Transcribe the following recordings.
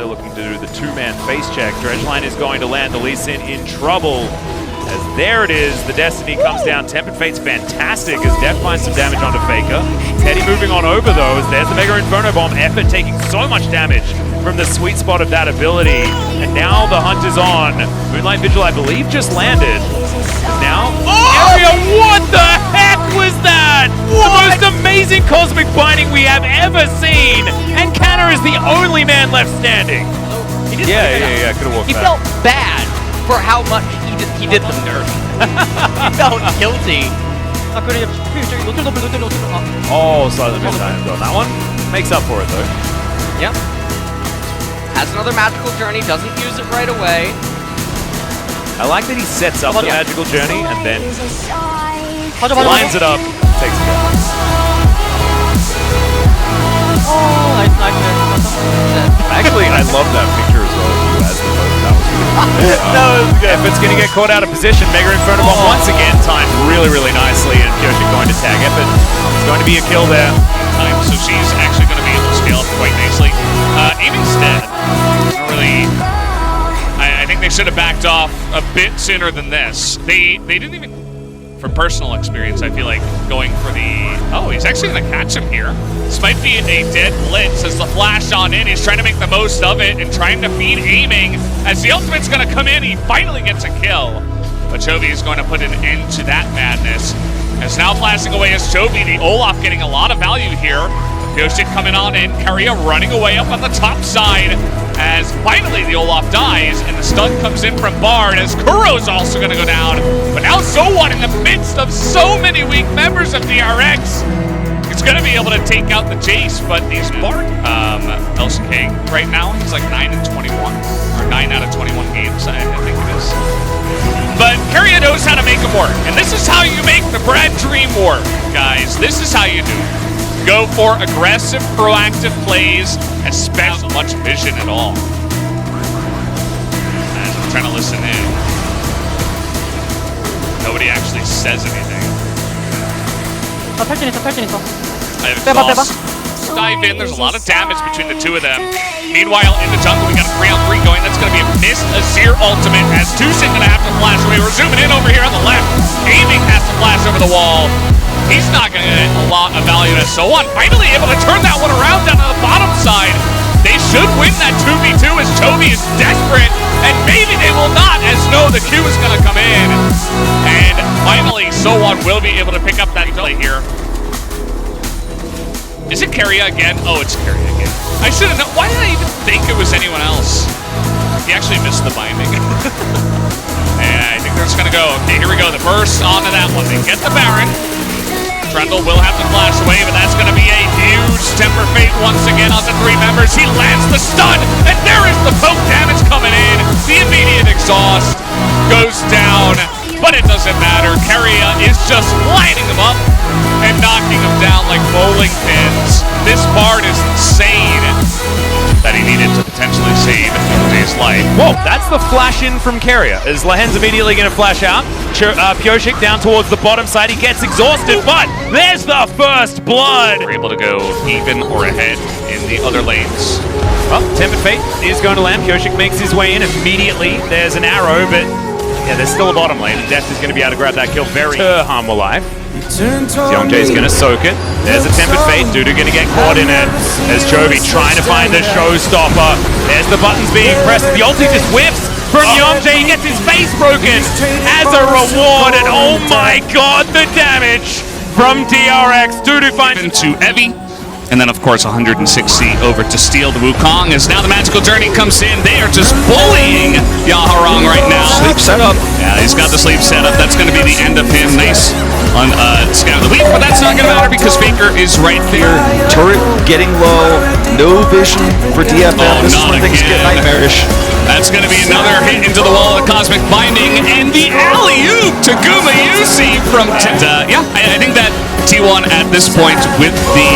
they're looking to do the two-man face check. Dredgeline is going to land the Lee Sin in trouble. As there it is, the Destiny comes down. Tempered Fate's fantastic as Def finds some damage onto Faker. Teddy moving on over those. There's the Mega Inferno Bomb. Effort taking so much damage from the sweet spot of that ability. And now the hunt is on. Moonlight Vigil, I believe, just landed. Now, Keria, what the heck was that? What? The most amazing cosmic binding we have ever seen. And Canna is the only man left standing. Yeah, could have walked back. He felt bad for how much he did them dirty. He felt guilty. Oh, Silent Midnight on that one. Makes up for it though. Yep. Has another magical journey, doesn't use it right away. I like that he sets up the magical journey and then lines it up, takes it down. Oh, nice. Actually, I love that picture as well. That was good. If it's going to get caught out of position, Mega Inferno Bomb once again timed really, really nicely, and Kyoshi going to tag Effort. It's going to be a kill there. So she's actually going to be able to scale up quite nicely. Aiming's dead. I think they should have backed off a bit sooner than this. They didn't even, from personal experience, I feel like going for the... Oh, he's actually going to catch him here. This might be a dead blitz as the flash on in. He's trying to make the most of it and trying to feed aiming. As the ultimate's going to come in, he finally gets a kill. But Chovy is going to put an end to that madness. As now flashing away is Chovy, the Olaf getting a lot of value here. Yoshik coming on in, Keria running away up on the top side. As finally the Olaf dies and the stun comes in from Bard as Kuro's also going to go down. But now So1 in the midst of so many weak members of DRX. He's going to be able to take out the Jace, but these Bard, LCK right now, he's like 9 and 21, or 9 out of 21 games, I think it is. But Keria knows how to make them work, and this is how you make the Brad Dream work, guys. This is how you do it. Go for aggressive, proactive plays, and spend so much vision at all. And I'm trying to listen in. Nobody actually says anything. I have exhaust. Dive in, there's a lot of damage between the two of them. Meanwhile, in the jungle, we got a 3-on-3 going. That's going to be a missed Azir ultimate as Tucson going to have to flash away. We're zooming in over here on the left. Aiming has to flash over the wall. He's not going to get a lot of value as So1 finally able to turn that one around down on the bottom side. They should win that 2v2 as Chovy is desperate, and maybe they will not as no, the Q is going to come in. And finally, So1 will be able to pick up that play here. Is it Keria again? Oh, it's Keria again. I should have known. Why did I even think it was anyone else? He actually missed the binding. And I think they're just going to go. Okay, here we go. The burst onto that one. They get the Baron. Trundle will have to flash away, but that's going to be a huge Temper Fate once again onto 3 members. He lands the stun, and there is the poke damage coming in. The immediate exhaust goes down, but it doesn't matter. Keria is just lighting them up and knocking them down like bowling pins. This Bard is insane that he needed to potentially save his life. Whoa, that's the flash in from Keria. As Lahen's immediately going to flash out. Pyoshik down towards the bottom side. He gets exhausted, but there's the first blood. We're able to go even or ahead in the other lanes. Well, Tempered Fate is going to land. Pyoshik makes his way in immediately. There's an arrow, but yeah, there's still a bottom lane. And Death is going to be able to grab that kill very harmful life. Youngjae's going to soak it. There's a Tempered Fate. Dudu going to get caught in it. As Chovy trying to find the showstopper. There's the buttons being pressed. The ulti just whips from Youngjae. He gets his face broken as a reward. And oh my god, the damage from DRX. Dudu finds into Evie. And then, of course, 160 over to steal the Wukong. As now the magical journey comes in. They are just bullying Yaharong right now. Sleep setup. Yeah, he's got the sleep setup. That's going to be the end of him. Nice on Scout of the Week, but that's not going to matter because Faker is right there. Turret getting low. No vision for DFM. This is when things get nightmarish. That's going to be another hit into the wall of the Cosmic Binding. And the alley-oop to Guma Yusi from... yeah, I think that T1 at this point with the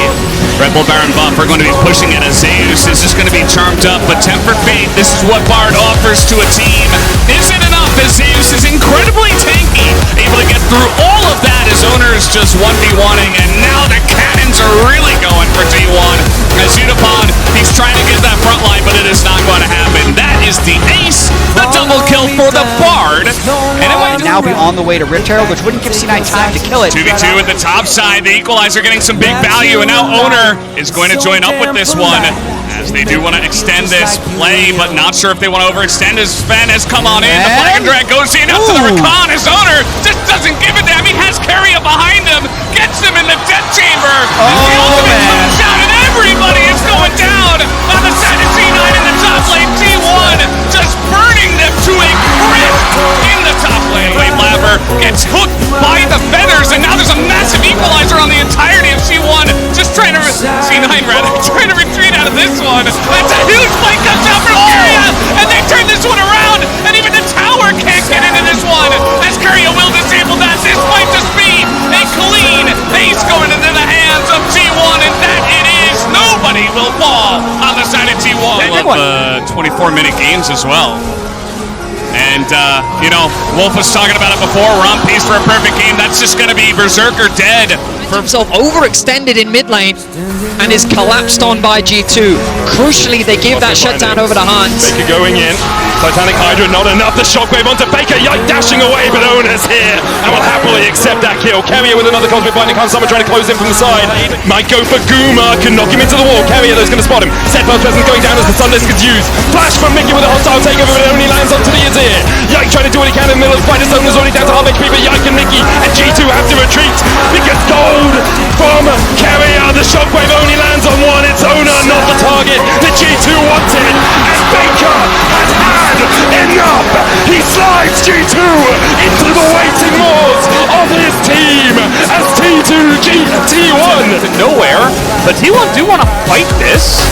Red Bull Baron buff are going to be pushing it as Zeus is just going to be charmed up, but Tempered Fate, this is what Bard offers to a team. Is it enough as Zeus is incredibly tanky, able to get through all of that as Owners just 1v1ing, and now the cannons are really going for T1. As Unipon, he's trying to get that front line, but it is not going to now be on the way to Rift Herald, which wouldn't give C9 time to kill it. 2v2 at the top side. The Equalizer getting some big value, and now Owner is going to join up with this one, as they do want to extend this play, but not sure if they want to overextend as Sven has come on in. The flag and drag goes in up to the Rakan. His Owner just doesn't give a damn. He has Keria behind him, gets him in the death chamber. The ultimate comes out, and everybody is going down on the side of C9 in the top lane. T1 just burning them to a crisp in the top lane. Labber gets hooked by the feathers, and now there's a massive Equalizer on the entirety of C1, just trying to C9 rather, trying to retreat out of this one. That's a huge fight comes out from Keria, and they turn this one around, and even the tower can't get into this one, as Keria will disable that. This might just be a clean ace going into the hands of T1, and that it is. Nobody will fall on the side of T1. I love 24-minute games as well. And, you know, Wolf was talking about it before. We're on pace for a perfect game. That's just going to be Berserker dead. For himself overextended in mid lane and is collapsed on by G2. Crucially, they give that shutdown over to Hans. Faker going in. Titanic Hydra, not enough. The shockwave onto Faker. Yike dashing away, but Owner's here and will happily accept that kill. Keria with another Cosmic Binding. Khan Summer trying to close in from the side. Might go for Guma. Can knock him into the wall. Keria, though, is going to spot him. Set Post Presence going down as the Sundisk is used. Flash from Mickey with a hostile takeover, but it only lands onto the Azir. Yike trying to do what he can in the middle of the fight. His Owner's already down to half HP, but Yike and Mickey and G2 have to retreat because gold from Keria. The shockwave only lands on one. It's Owner, not the target that G2 wanted. And Faker has had enough. He slides G2 into the waiting walls of his team as T1 Nowhere, but T1 do want to fight this.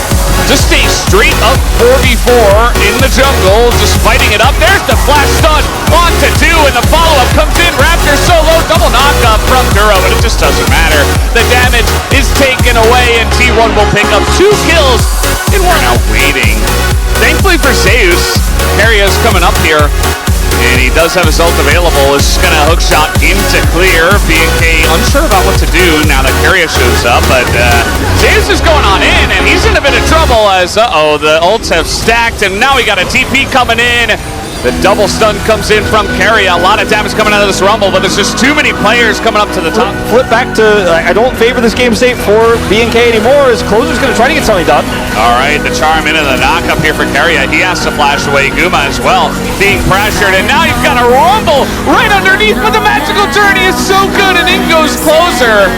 Just a straight up 4v4 in the jungle, just fighting it up. There's the flash stun on to 2, and the follow-up comes in. Raptor solo, double knock-up from Duro, but it just doesn't matter. The damage is taken away, and T1 will pick up 2 kills, and we're now waiting. Thankfully for Zeus, Keria's coming up here, and he does have his ult available. Is going to hookshot into clear. BNK unsure about what to do now that Keria shows up, but Zeus is going on in, and he's in a bit of trouble as, the ults have stacked, and now we got a TP coming in. The double stun comes in from Keria. A lot of damage coming out of this rumble, but there's just too many players coming up to the top. Flip back to, I don't favor this game state for BNK anymore, as Closer's going to try to get something done. All right, the charm into the knock-up here for Keria. He has to flash away Guma as well, being pressured, and now you've got a rumble right underneath, but the magical journey is so good, and in goes Closer.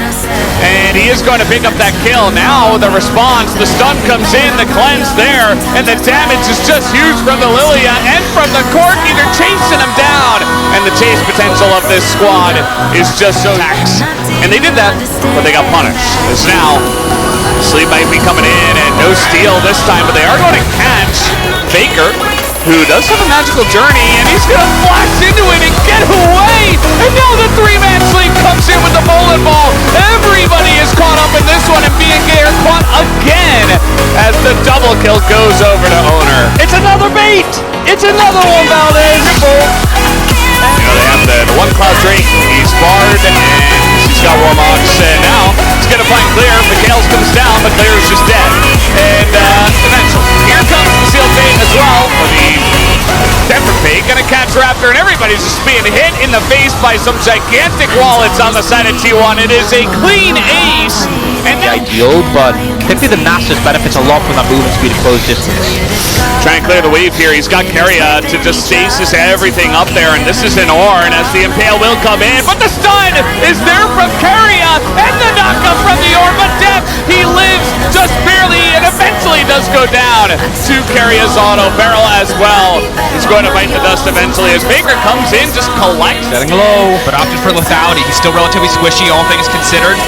And he is going to pick up that kill. Now the response, the stun comes in, the cleanse there, and the damage is just huge from the Lilia and from the Corki. They're chasing him down, and the chase potential of this squad is just so taxed. And they did that, but they got punished. As now, Sleep might be coming in, and no steal this time, but they are going to catch Faker, who does have a magical journey, and he's going to flash into it and get away! And now the 3-man Sleep comes in with the bowling ball. Everybody is caught up in this one, and BNK are caught again as the double kill goes over to Owner. It's another bait! It's another one, Valdez! You know, they have the one Cloud Drake, he's barred, and he's got Warmox, and now he's going to find Clear. Mikhails comes down, but Clear is just dead. And eventually, here comes the Sealed Fate as well, for the Temper Fate, going to catch Raptor, and everybody's just being hit in the face by some gigantic wallets on the side of T1. It is a clean ace, and Ideal, but typically the Masters benefits a lot from that movement speed at close distance. trying to clear the wave here. He's got Keria to just stasis everything up there, and this is an Ornn as the Impale will come in, but the stun is there from Keria, and the knockup from the Ornn, but Death, he lives just barely, and eventually does go down to Keria's auto barrel as well. He's going to bite the dust eventually as Baker comes in, just collects. Getting low, but opted for lethality. He's still relatively squishy, all things considered.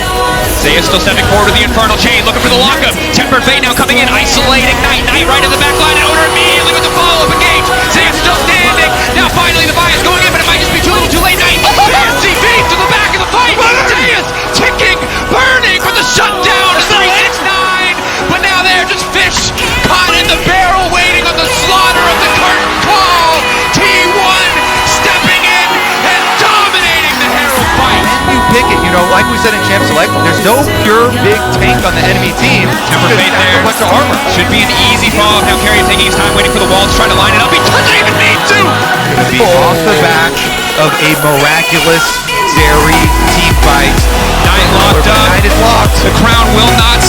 Zeus still stepping forward to the Infernal Chain, looking for the lockup. Tempered Fate now coming in, isolating Knight right in the back line, and Owner immediately with the follow-up engage. Zeus still standing. Now finally the buy is going in, but it might just be too little too late. Knight, ASCV to the back of the fight. Zeus ticking, burning for the shutdown as the 6-9. But now they're just fish caught in the barrel, waiting on the slaughter of the curtain call. T1 stepping in and dominating the Herald fight. You pick it, you know, like we said in Champ Select, there's no pure big tank on the enemy team. Tempered Fate there. A bunch of armor. Should be an easy follow-up. Now Keria taking his time, waiting for the walls, trying to line it up. He doesn't even need to! Gonna be off the back. of a miraculous Zeri team fight. Knight locked up. Knight is locked. The crown will not